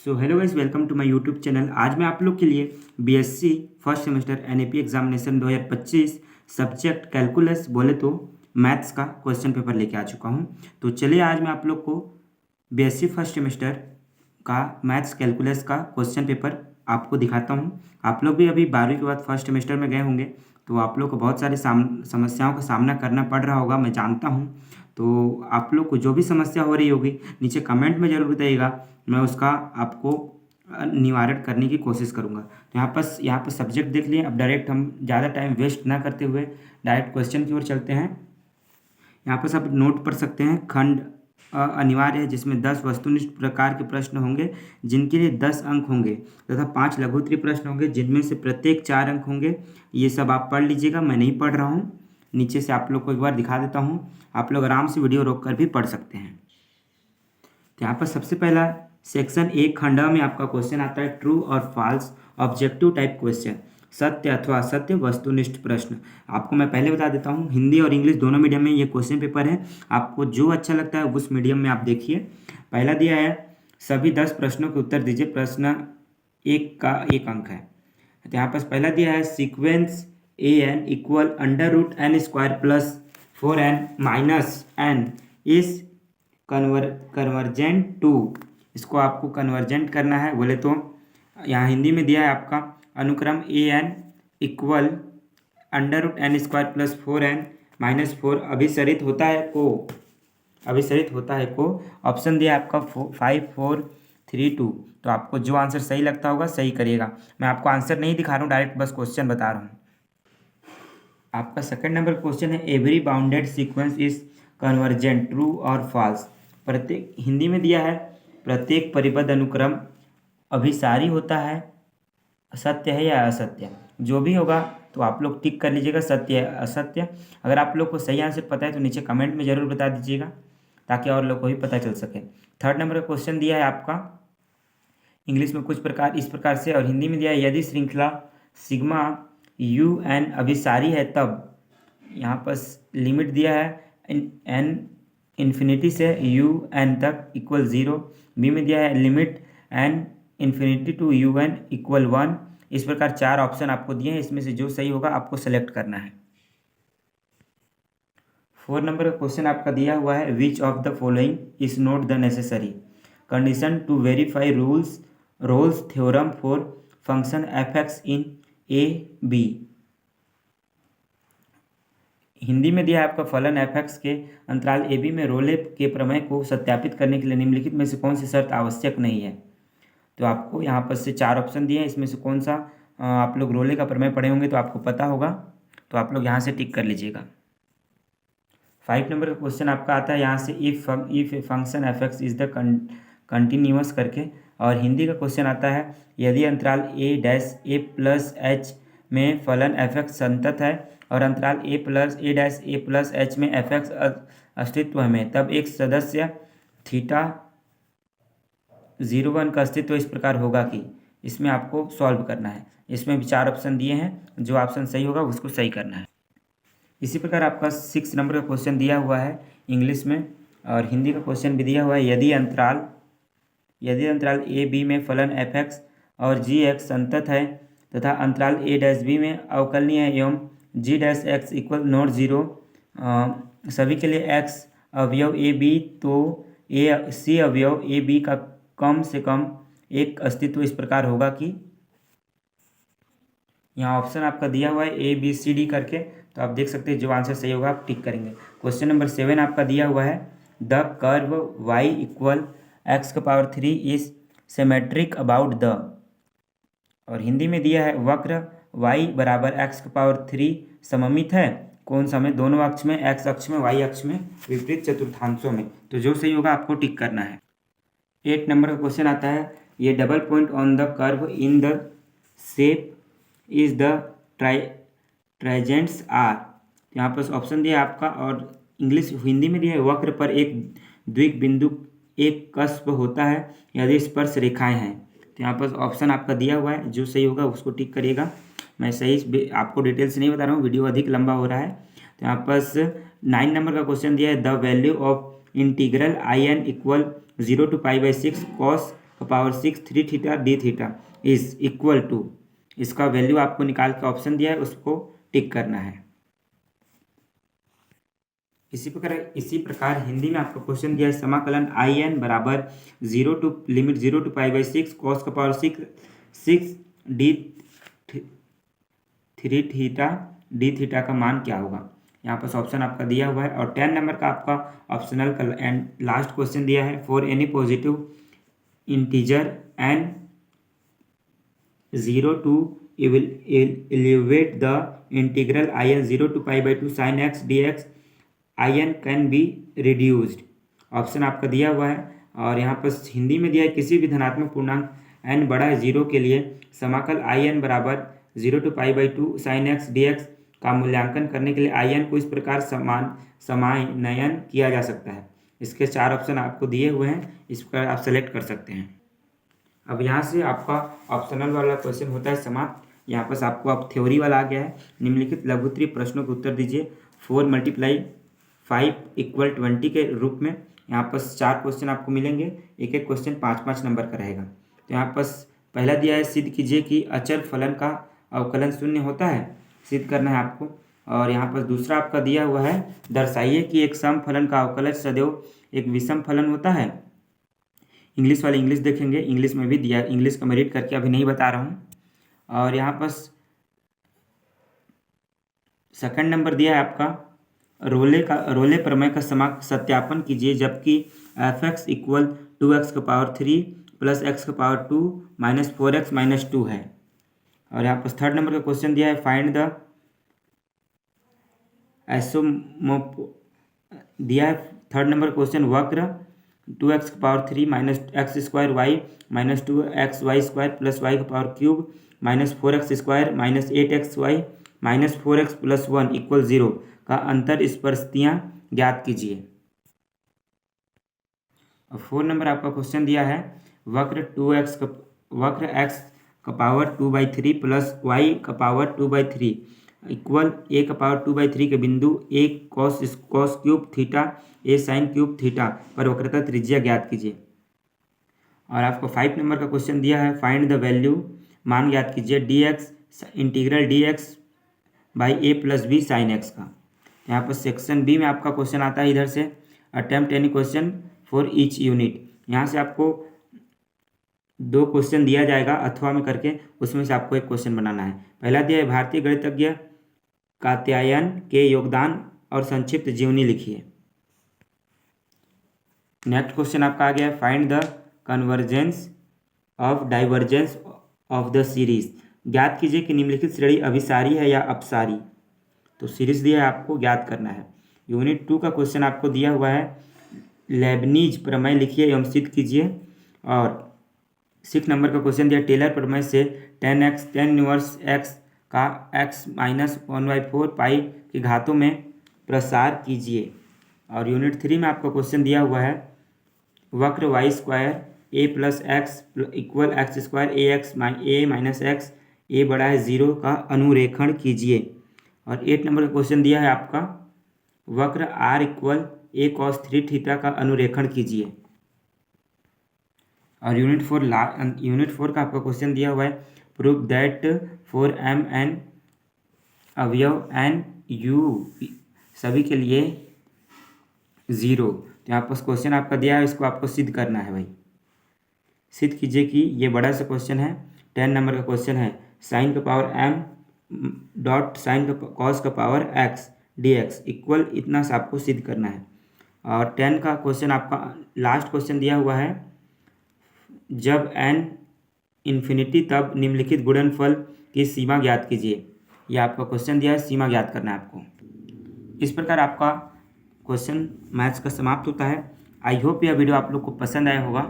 So hello guys, welcome to my YouTube channel. आज मैं आप लोग के लिए BSc first semester NEP examination 2025 subject calculus बोले तो मैथ्स का क्वेश्चन पेपर लेके आ चुका हूं। तो चलिए आज मैं आप लोग को बीएससी फर्स्ट सेमेस्टर का मैथ्स कैलकुलस का क्वेश्चन पेपर आपको दिखाता हूं। आप लोग भी अभी 12वीं के बाद फर्स्ट सेमेस्टर में गए होंगे, तो आप लोग को बहुत सारी समस्याओं का सामना करना पड़ रहा होगा, मैं जानता हूं। तो आप लोग को जो भी समस्या हो रही होगी नीचे कमेंट में ज़रूर बताइएगा, मैं उसका आपको निवारण करने की कोशिश करूंगा। तो यहाँ पर सब्जेक्ट देख लिए। अब डायरेक्ट हम ज़्यादा टाइम वेस्ट ना करते हुए डायरेक्ट क्वेश्चन की ओर चलते हैं। यहाँ पर सब नोट पढ़ सकते हैं। खंड अनिवार्य है जिसमें 10 वस्तुनिष्ठ प्रकार के प्रश्न होंगे जिनके लिए 10 अंक होंगे तथा 5 लघुत्तरीय प्रश्न होंगे जिनमें से प्रत्येक 4 अंक होंगे। ये सब आप पढ़ लीजिएगा, मैं नहीं पढ़ रहा हूँ। नीचे से आप लोग को एक बार दिखा देता हूँ, आप लोग आराम से वीडियो रोक कर भी पढ़ सकते हैं। तो यहाँ पर सबसे पहला सेक्शन एक खंड में आपका क्वेश्चन आता है ट्रू और फॉल्स ऑब्जेक्टिव टाइप क्वेश्चन, सत्य अथवा असत्य वस्तुनिष्ठ प्रश्न। आपको मैं पहले बता देता हूँ, हिंदी और इंग्लिश दोनों मीडियम में ये क्वेश्चन पेपर है। आपको जो अच्छा लगता है उस मीडियम में आप देखिए। पहला दिया है सभी 10 प्रश्नों के उत्तर दीजिए, प्रश्न एक का 1 अंक है। तो यहाँ पर पहला दिया है sequence a n equal √n² plus 4n minus n इस कन्वर्जेंट टू। इसको आपको कन्वर्जेंट करना है बोले तो यहाँ हिंदी में दिया है आपका अनुक्रम a n equal √n² plus 4n minus 4 अभिसरित होता है को। ऑप्शन दिया है आपका 5 4 3 2। तो आपको जो आंसर सही लगता होगा सही करिएगा। मैं आपको आंसर नहीं दिखा रहा हूँ, डायरेक्ट बस क्वेश्चन बता रहा हूँ। आपका सेकंड नंबर क्वेश्चन है every bounded sequence is convergent, true और फॉल्स। प्रत्येक हिंदी में दिया है प्रत्येक परिबद्ध अनुक्रम अभिसारी होता है, सत्य है या असत्य। जो भी होगा तो आप लोग टिक कर लीजिएगा, सत्य है असत्य। अगर आप लोग को सही आंसर पता है तो नीचे कमेंट में ज़रूर बता दीजिएगा ताकि और लोग को भी पता चल सके। थर्ड नंबर का क्वेश्चन दिया है आपका इंग्लिश में कुछ इस प्रकार से और हिंदी में दिया है यदि श्रृंखला सिग्मा UN अभिसारी है तब। यहाँ पर लिमिट दिया है n इन्फिनिटी से UN तक इक्वल 0। बी में दिया है limit n infinity to UN equal 1। इस प्रकार 4 ऑप्शन आपको दिए हैं, इसमें से जो सही होगा आपको सेलेक्ट करना है। 4 नंबर का क्वेश्चन आपका दिया हुआ है which of the following is not the necessary condition to verify Rolle's theorem for function f(x) in A B. Hindi में दिया है आपका फलन f(x) के अंतराल ए बी में रोले के प्रमेय को सत्यापित करने के लिए निम्नलिखित में से कौन सी शर्त आवश्यक नहीं है। तो आपको यहाँ पर से 4 ऑप्शन दिए हैं, इसमें से कौन सा आप लोग रोले का प्रमेय पढ़े होंगे तो आपको पता होगा, तो आप लोग यहाँ से टिक कर लीजिएगा। 5 नंबर का क्वेश्चन आपका आता है यहाँ से if function f(x) is the continuous करके। और हिंदी का क्वेश्चन आता है यदि अंतराल a प्लस h में फलन f(x) संतत है और अंतराल a प्लस h में f(x) अस्तित्व में, तब एक सदस्य थीटा 0 1 का अस्तित्व इस प्रकार होगा कि। इसमें आपको सॉल्व करना है। इसमें भी 4 ऑप्शन दिए हैं, जो ऑप्शन सही होगा उसको सही करना है। इसी प्रकार आपका 6 नंबर का क्वेश्चन दिया हुआ है इंग्लिश में और हिंदी का क्वेश्चन भी दिया हुआ है यदि अंतराल ए बी में फलन f(x) और g(x) संतत है तथा अंतराल a' में अवकलनीय है एवं g'(x) इक्वल नॉट 0 सभी के लिए x अवयव ए बी, तो c अवयव ए बी का कम से कम एक अस्तित्व इस प्रकार होगा कि। यहाँ ऑप्शन आपका दिया हुआ है A B C D करके, तो आप देख सकते हैं जो आंसर सही होगा आप टिक करेंगे। क्वेश्चन नंबर 7 आपका दिया हुआ है the curve y equal x⁻³ is symmetric about the. और हिंदी में दिया है वक्र y बराबर x⁻³ सममित है कौन सा में, दोनों अक्ष में, x अक्ष में, y अक्ष में, विपरीत चतुर्थांशों में। तो जो सही होगा आपको टिक करना है। 8 नंबर का क्वेश्चन आता है ये double point on the curve in the shape is the tangents are. यहाँ पर ऑप्शन दिया है आपका और हिंदी में दिया है वक्र पर एक द्विग बिंदु एक कस्प होता है यदि स्पर्श रेखाएं हैं। तो यहाँ पर ऑप्शन आपका दिया हुआ है, जो सही होगा उसको टिक करिएगा। मैं सही आपको डिटेल्स नहीं बता रहा हूँ, वीडियो अधिक लंबा हो रहा है। तो यहाँ पर 9 नंबर का क्वेश्चन दिया है the value of integral IN equal 0 to π/6 cos का power 6 3 theta d theta is equal to, इसका वैल्यू आपको निकाल के ऑप्शन दिया है उसको टिक करना है। इसी प्रकार हिंदी में आपको क्वेश्चन दिया है समाकलन आई एन बराबर 0 to limit 0 to pi by 6 cos का power 6 d 3 theta d theta का मान क्या होगा। यहाँ पर ऑप्शन आपका दिया हुआ है और 10 नंबर का आपका ऑप्शनल का एंड लास्ट क्वेश्चन दिया है for any positive integer n 0 to evaluate the integral in 0 to pi by 2 sin x dx in can be reduced। Option आपका दिया हुआ है और यहाँ पर हिंदी में दिया है किसी भी धनात्मक पूर्णांक n बड़ा है 0 के लिए समाकल in बराबर 0 to pi by 2 sin x dx का मूल्यांकन करने के लिए in को इस प्रकार समानयन किया जा सकता है। इसके 4 ऑप्शन आपको दिए हुए हैं, इस प्रकार आप सेलेक्ट कर सकते हैं। अब यहाँ से आपका ऑप्शनल वाला क्वेश्चन होता है समाप्त। यहाँ पर आपको अब थ्योरी वाला आ गया है। निम्नलिखित लघुत्तरीय प्रश्नों के उत्तर दीजिए 4 × 5 = 20 के रूप में। यहाँ पर 4 क्वेश्चन आपको मिलेंगे, एक एक क्वेश्चन 5-5 नंबर का रहेगा। तो यहाँ पर पहला दिया है सिद्ध कीजिए कि अचर फलन का अवकलन शून्य होता है, सिद्ध करना है आपको। और यहाँ पर दूसरा आपका दिया हुआ है दर्शाइए कि एक सम फलन का अवकलन सदैव एक विषम फलन होता है। इंग्लिश वाले इंग्लिश देखेंगे, इंग्लिश में भी दिया, इंग्लिश का मैं रीड करके अभी नहीं बता रहा हूँ। और यहाँ पर सेकंड नंबर दिया है आपका रोले प्रमेय का सत्यापन कीजिए जबकि f(x) = 2x³ + x² - 4x - 2 है। और यहाँ पर थर्ड नंबर का क्वेश्चन दिया है फाइंड द दिया है थर्ड नंबर क्वेश्चन वक्र 2x³ - x² y - 2xy² + y³ - 4x² - 8xy - 4x + 1 = 0 का अंतर स्पर्शतियाँ ज्ञात कीजिए। और 4 नंबर आपका क्वेश्चन दिया है वक्र x का पावर 2/3 + y का पावर 2/3 इक्वल a का पावर 2/3 के बिंदु a cos³ theta a sin³ theta पर वक्रता त्रिज्या ज्ञात कीजिए। और आपको 5 नंबर का क्वेश्चन दिया है फाइंड द वैल्यू, मान ज्ञात कीजिए dx integral dx by a + b sin x का। यहाँ पर सेक्शन बी में आपका क्वेश्चन आता है इधर से attempt any question for each unit. यहाँ से आपको 2 क्वेश्चन दिया जाएगा अथवा में करके, उसमें से आपको एक क्वेश्चन बनाना है। पहला दिया है भारतीय गणितज्ञ कात्यायन के योगदान और संक्षिप्त जीवनी लिखिए। नेक्स्ट क्वेश्चन आपका आ गया है find the convergence of divergence of the series. ज्ञात कीजिए कि निम्नलिखित श्रेणी अभिसारी है या अपसारी। तो सीरीज दिया है, आपको ज्ञात करना है। यूनिट 2 का क्वेश्चन आपको दिया हुआ है लेबनीज प्रमेय लिखिए एवं सिद्ध कीजिए। और 6 नंबर का क्वेश्चन दिया टेलर प्रमेय से tan इनवर्स x का x - 1/4 पाई की घातों में प्रसार कीजिए। और यूनिट 3 में आपका क्वेश्चन दिया हुआ है वक्र y² a + x = x² a - x a बड़ा है 0 का अनुरेखण कीजिए। और 8 नंबर का क्वेश्चन दिया है आपका वक्र r = a cos 3 थीटा का अनुरेखण कीजिए। और यूनिट 4 का आपका क्वेश्चन दिया हुआ है प्रूव दैट फॉर m(n) अवयव n u सभी के लिए 0। तो यहाँ पर क्वेश्चन आपका दिया है, इसको आपको सिद्ध करना है भाई। सिद्ध कीजिए कि ये बड़ा सा क्वेश्चन है। 10 नंबर का क्वेश्चन है साइन का पावर m डॉट साइन का कॉस का पावर x dx इक्वल इतना सा आपको सिद्ध करना है। और 10 का क्वेश्चन आपका लास्ट क्वेश्चन दिया हुआ है जब n इन्फिनिटी तब निम्नलिखित गुणनफल की सीमा ज्ञात कीजिए। ये आपका क्वेश्चन दिया है, सीमा ज्ञात करना है आपको। इस प्रकार आपका क्वेश्चन मैथ्स का समाप्त होता है। आई होप यह वीडियो आप लोग को पसंद आया होगा।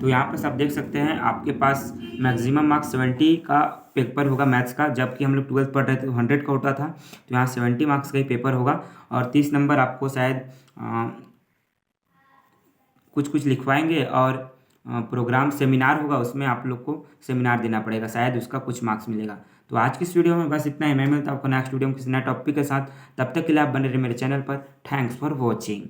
तो यहाँ पर आप देख सकते हैं आपके पास मैक्सिमम मार्क्स 70 का पेपर होगा मैथ्स का, जबकि हम लोग 12th पढ़ रहे थे तो 100 का होता था। तो यहाँ 70 मार्क्स का ही पेपर होगा और 30 नंबर आपको शायद कुछ लिखवाएंगे और प्रोग्राम सेमिनार होगा, उसमें आप लोग को सेमिनार देना पड़ेगा, शायद उसका कुछ मार्क्स मिलेगा। तो आज की इस वीडियो में बस इतना ही। मैं मिलता हूँ आपको नेक्स्ट वीडियो में किसी नए टॉपिक के साथ। तब तक के लिए आप बने रहे मेरे चैनल पर। Thanks for watching.